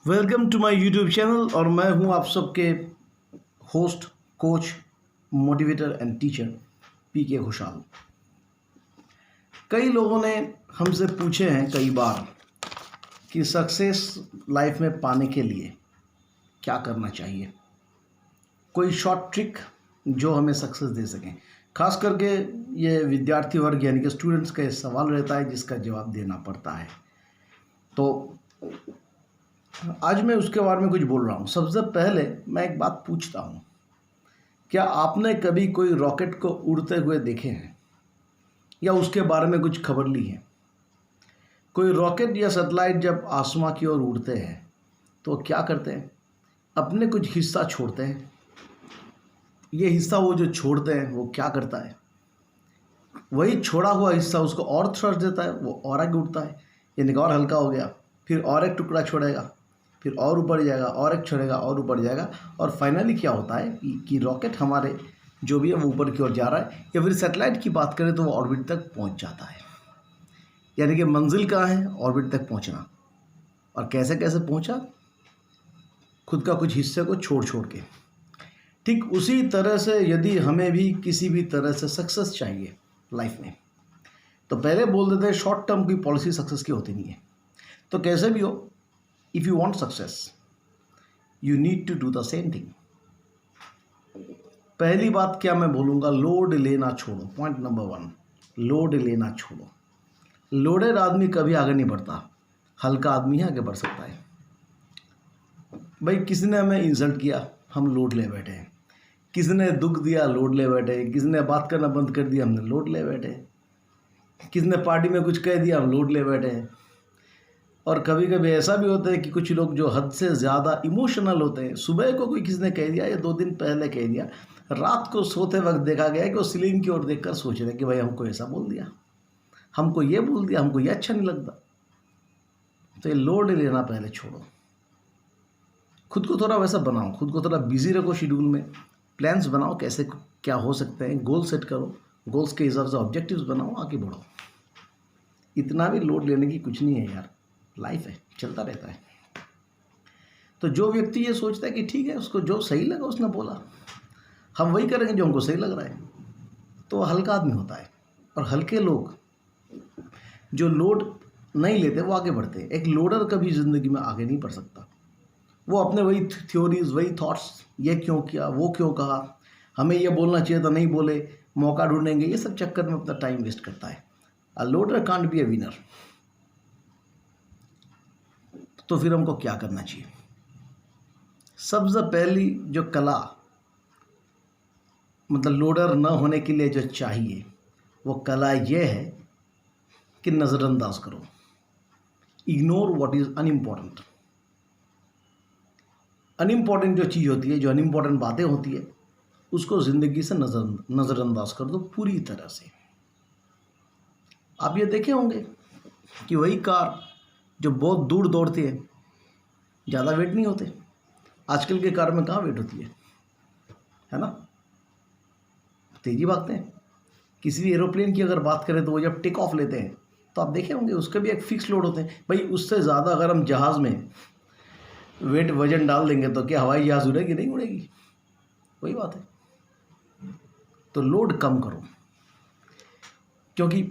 Welcome to my YouTube channel और मैं हूं आप सबके host, coach, motivator and teacher P K Khushhal. कई लोगों ने हमसे पूछे हैं कई बार कि सक्सेस लाइफ में पाने के लिए क्या करना चाहिए, कोई शॉर्ट ट्रिक जो हमें सक्सेस दे सकें। खास करके ये विद्यार्थी वर्ग यानी कि स्टूडेंट्स का ये सवाल रहता है जिसका जवाब देना पड़ता है। तो आज मैं उसके बारे में कुछ बोल रहा हूँ। सबसे पहले मैं एक बात पूछता हूँ, क्या आपने कभी कोई रॉकेट को उड़ते हुए देखे हैं या उसके बारे में कुछ खबर ली है? कोई रॉकेट या सैटेलाइट जब आसमां की ओर उड़ते हैं तो क्या करते हैं? अपने कुछ हिस्सा छोड़ते हैं। ये हिस्सा वो जो छोड़ते हैं वो क्या करता है? वही छोड़ा हुआ हिस्सा उसको और थ्रस्ट देता है, वो और आगे उड़ता है, यानी कि और हल्का हो गया। फिर और एक टुकड़ा छोड़ेगा, फिर और ऊपर जाएगा, और एक छोड़ेगा और ऊपर जाएगा, और फाइनली क्या होता है कि रॉकेट हमारे जो भी है वो ऊपर की ओर जा रहा है। या फिर सैटेलाइट की बात करें तो वो ऑर्बिट तक पहुंच जाता है। यानी कि मंजिल कहाँ है? ऑर्बिट तक पहुंचना। और कैसे कैसे पहुंचा? खुद का कुछ हिस्से को छोड़ छोड़ के। ठीक उसी तरह से यदि हमें भी किसी भी तरह से सक्सेस चाहिए लाइफ में, तो पहले बोल देते हैं शॉर्ट टर्म की पॉलिसी सक्सेस की होती नहीं है। तो कैसे भी हो, if you want success you need to do the same thing. पहली बात क्या मैं बोलूँगा, लोड लेना छोड़ो। पॉइंट नंबर 1, लोड लेना छोड़ो। लोडेड आदमी कभी आगे नहीं बढ़ता, हल्का आदमी ही आगे बढ़ सकता है। भाई किसी ने हमें इंसल्ट किया, हम लोड ले बैठे हैं। किसी ने दुख दिया, लोड ले बैठे हैं। किसी ने बात करना बंद कर दिया, हमने लोड ले बैठे हैं। किसी ने पार्टी में कुछ कह दिया, हम लोड ले बैठे हैं। और कभी कभी ऐसा भी होता है कि कुछ लोग जो हद से ज़्यादा इमोशनल होते हैं, सुबह को कोई किसी ने कह दिया या 2 दिन पहले कह दिया, रात को सोते वक्त देखा गया कि वो सीलिंग की ओर देखकर सोच रहे कि भाई हमको ऐसा बोल दिया, हमको ये बोल दिया, हमको ये अच्छा नहीं लगता। तो ये लोड लेना पहले छोड़ो। खुद को थोड़ा वैसा बनाओ, खुद को थोड़ा बिजी रखो, शेड्यूल में प्लान्स बनाओ कैसे क्या हो सकते हैं, गोल सेट करो, गोल्स के हिसाब से ऑब्जेक्टिव्स बनाओ, आगे बढ़ो। इतना भी लोड लेने की कुछ नहीं है यार, लाइफ है, चलता रहता है। तो जो व्यक्ति ये सोचता है कि ठीक है, उसको जो सही लगा उसने बोला, हम वही करेंगे जो हमको सही लग रहा है, तो वो हल्का आदमी होता है। और हल्के लोग जो लोड नहीं लेते वो आगे बढ़ते हैं। एक लोडर कभी ज़िंदगी में आगे नहीं बढ़ सकता। वो अपने वही थ्योरीज, वही थॉट्स, ये क्यों किया, वो क्यों कहा, हमें ये बोलना चाहिए था नहीं बोले, मौका ढूंढेंगे, ये सब चक्कर में अपना टाइम वेस्ट करता है। A loader can't be a winner. तो फिर हमको क्या करना चाहिए? सबसे पहली जो कला, मतलब लोडर न होने के लिए जो चाहिए, वो कला ये है कि नज़रअंदाज करो। Ignore what is unimportant. Unimportant जो चीज़ होती है, जो अनइम्पॉर्टेंट बातें होती है, उसको ज़िंदगी से नज़रअंदाज कर दो पूरी तरह से। आप ये देखे होंगे कि वही कार जो बहुत दूर दौड़ती है, ज़्यादा वेट नहीं होते। आजकल के कार में कहाँ वेट होती है ना, तेज़ी भागते हैं। किसी भी एरोप्लेन की अगर बात करें तो वो जब टेक ऑफ लेते हैं तो आप देखे होंगे उसके भी एक फिक्स लोड होते हैं। भाई उससे ज़्यादा अगर हम जहाज़ में वेट वजन डाल देंगे तो क्या हवाई जहाज़ उड़ेगी? नहीं उड़ेगी। वही बात है। तो लोड कम करो, क्योंकि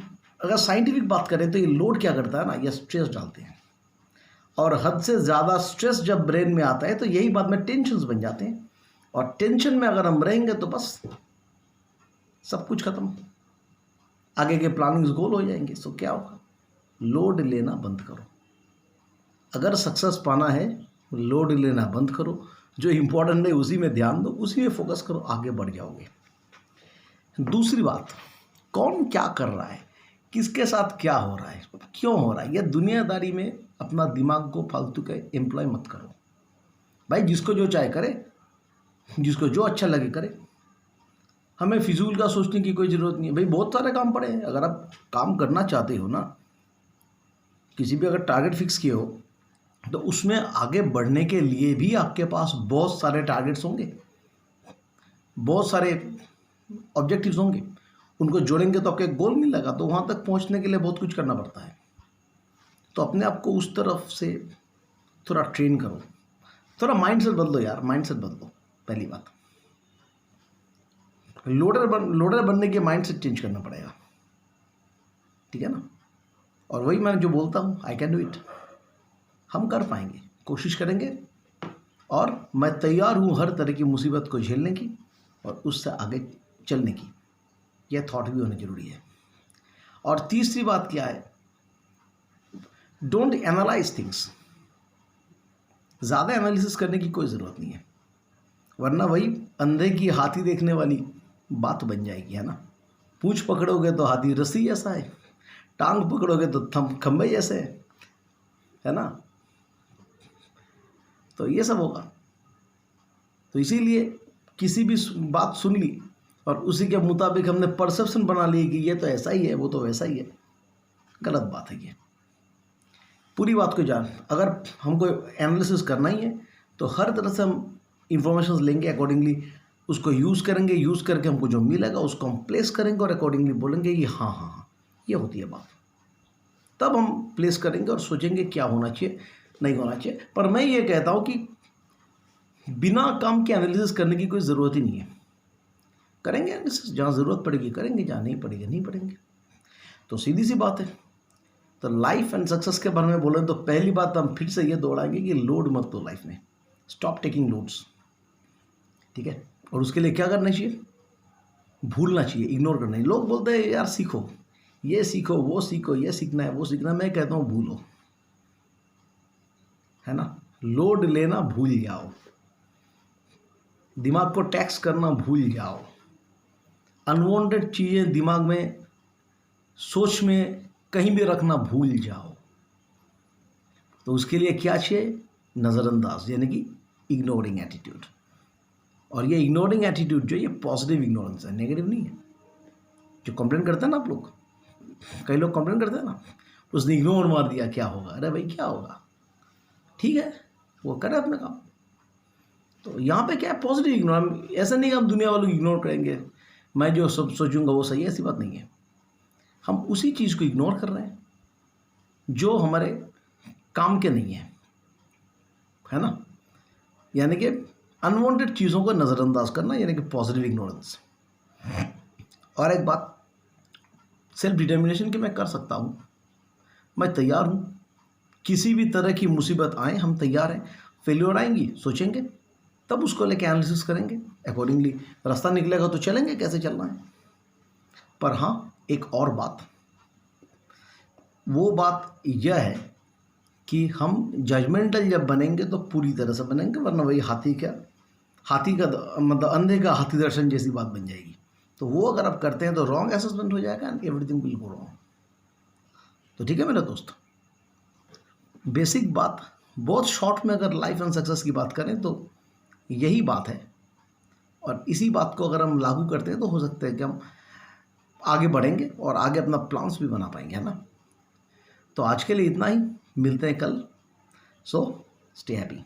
अगर साइंटिफिक बात करें तो ये लोड क्या करता है ना, ये स्ट्रेस डालते हैं। और हद से ज़्यादा स्ट्रेस जब ब्रेन में आता है तो यही बाद में टेंशन बन जाते हैं। और टेंशन में अगर हम रहेंगे तो बस सब कुछ खत्म, आगे के प्लानिंग्स गोल हो जाएंगे। सो क्या होगा? लोड लेना बंद करो। अगर सक्सेस पाना है, लोड लेना बंद करो। जो इम्पोर्टेंट है उसी में ध्यान दो, उसी में फोकस करो, आगे बढ़ जाओगे। दूसरी बात, कौन क्या कर रहा है, किसके साथ क्या हो रहा है, क्यों हो रहा है, यह दुनियादारी में अपना दिमाग को फालतू के एम्प्लॉय मत करो। भाई जिसको जो चाहे करे, जिसको जो अच्छा लगे करे। हमें फिजूल का सोचने की कोई ज़रूरत नहीं है। भाई बहुत सारे काम पड़े हैं। अगर आप काम करना चाहते हो ना, किसी भी अगर टारगेट फिक्स किए हो तो उसमें आगे बढ़ने के लिए भी आपके पास बहुत सारे टारगेट्स होंगे, बहुत सारे ऑब्जेक्टिव्स होंगे। उनको जोड़ेंगे तो आपका एक गोल मिलेगा। तो वहाँ तक पहुँचने के लिए बहुत कुछ करना पड़ता है। तो अपने आप को उस तरफ से थोड़ा ट्रेन करो, थोड़ा माइंडसेट बदलो यार, माइंडसेट बदलो। पहली बात, लोडर बनने के माइंडसेट चेंज करना पड़ेगा, ठीक है ना। और वही मैं जो बोलता हूँ, आई कैन डू इट, हम कर पाएंगे, कोशिश करेंगे, और मैं तैयार हूँ हर तरह की मुसीबत को झेलने की और उससे आगे चलने की। यह थॉट भी होना जरूरी है। और तीसरी बात क्या है, डोंट एनालाइज थिंग्स। ज़्यादा एनालिसिस करने की कोई ज़रूरत नहीं है, वरना वही अंधे की हाथी देखने वाली बात बन जाएगी, है ना। पूंछ पकड़ोगे तो हाथी रस्सी जैसा है, टांग पकड़ोगे तो खंबे जैसे है ना। तो ये सब होगा। तो इसीलिए किसी भी बात सुन ली और उसी के मुताबिक हमने परसेप्शन बना ली कि ये तो ऐसा ही है, वो तो वैसा ही है, गलत बात है ये। पूरी बात को जान, अगर हमको एनालिसिस करना ही है तो हर तरह से हम इंफॉर्मेशन लेंगे, अकॉर्डिंगली उसको यूज़ करेंगे, यूज़ करके हमको जो मिलेगा उसको हम प्लेस करेंगे और अकॉर्डिंगली बोलेंगे कि हाँ हाँ हाँ ये होती है बात। तब हम प्लेस करेंगे और सोचेंगे क्या होना चाहिए, नहीं होना चाहिए। पर मैं ये कहता हूँ कि बिना काम के एनालिसिस करने की कोई ज़रूरत ही नहीं है। करेंगे एनालिसिस, जहाँ ज़रूरत पड़ेगी करेंगे, जहाँ नहीं पड़ेगी नहीं पड़ेंगे। तो सीधी सी बात है। तो लाइफ एंड सक्सेस के बारे में बोलें तो पहली बात हम फिर से ये दोहराएंगे कि लोड मत लो लाइफ में, स्टॉप टेकिंग लोड्स, ठीक है। और उसके लिए क्या करना चाहिए, भूलना चाहिए, इग्नोर करना चाहिए। लोग बोलते हैं यार सीखो, ये सीखो, वो सीखो, ये सीखना है, वो सीखना है। मैं कहता हूँ भूलो, है ना। लोड लेना भूल जाओ, दिमाग को टैक्स करना भूल जाओ, अनवांटेड चीज़ें दिमाग में, सोच में कहीं भी रखना भूल जाओ। तो उसके लिए क्या चाहिए, नज़रअंदाज, यानी कि इग्नोरिंग एटीट्यूड। और ये इग्नोरिंग एटीट्यूड जो ये पॉजिटिव इग्नोरेंस है, नेगेटिव नहीं है। जो कंप्लेन करते हैं ना आप लोग, कई लोग कंप्लेन करते हैं ना, उसने इग्नोर मार दिया, क्या होगा, अरे भाई क्या होगा, ठीक है वो करे अपने काम। तो यहाँ पे क्या है, पॉजिटिव इग्नोर। ऐसा नहीं कि हम दुनिया वालों को इग्नोर करेंगे, मैं जो सब सोचूंगा वो सही है, ऐसी बात नहीं है। हम उसी चीज़ को इग्नोर कर रहे हैं जो हमारे काम के नहीं है ना। यानी कि अनवांटेड चीज़ों को नज़रअंदाज करना, यानी कि पॉजिटिव इग्नोरेंस। और एक बात, सेल्फ डिटर्मिनेशन की मैं कर सकता हूँ, मैं तैयार हूँ, किसी भी तरह की मुसीबत आए हम तैयार हैं। फेल्योर आएंगी, सोचेंगे, तब उसको लेके एनालिसिस करेंगे, अकॉर्डिंगली रास्ता निकलेगा तो चलेंगे कैसे चलना है। पर हाँ, एक और बात, वो बात यह है कि हम जजमेंटल जब बनेंगे तो पूरी तरह से बनेंगे, वरना वही हाथी का मतलब अंधे का हाथी दर्शन जैसी बात बन जाएगी। तो वो अगर आप करते हैं तो रॉन्ग असेसमेंट हो जाएगा and everything will go wrong. तो ठीक है मेरे दोस्त, बेसिक बात, बहुत शॉर्ट में अगर लाइफ एंड सक्सेस की बात करें तो यही बात है। और इसी बात को अगर हम लागू करते हैं तो हो सकता है कि हम आगे बढ़ेंगे और आगे अपना प्लान्स भी बना पाएंगे, है ना। तो आज के लिए इतना ही, मिलते हैं कल। So stay happy.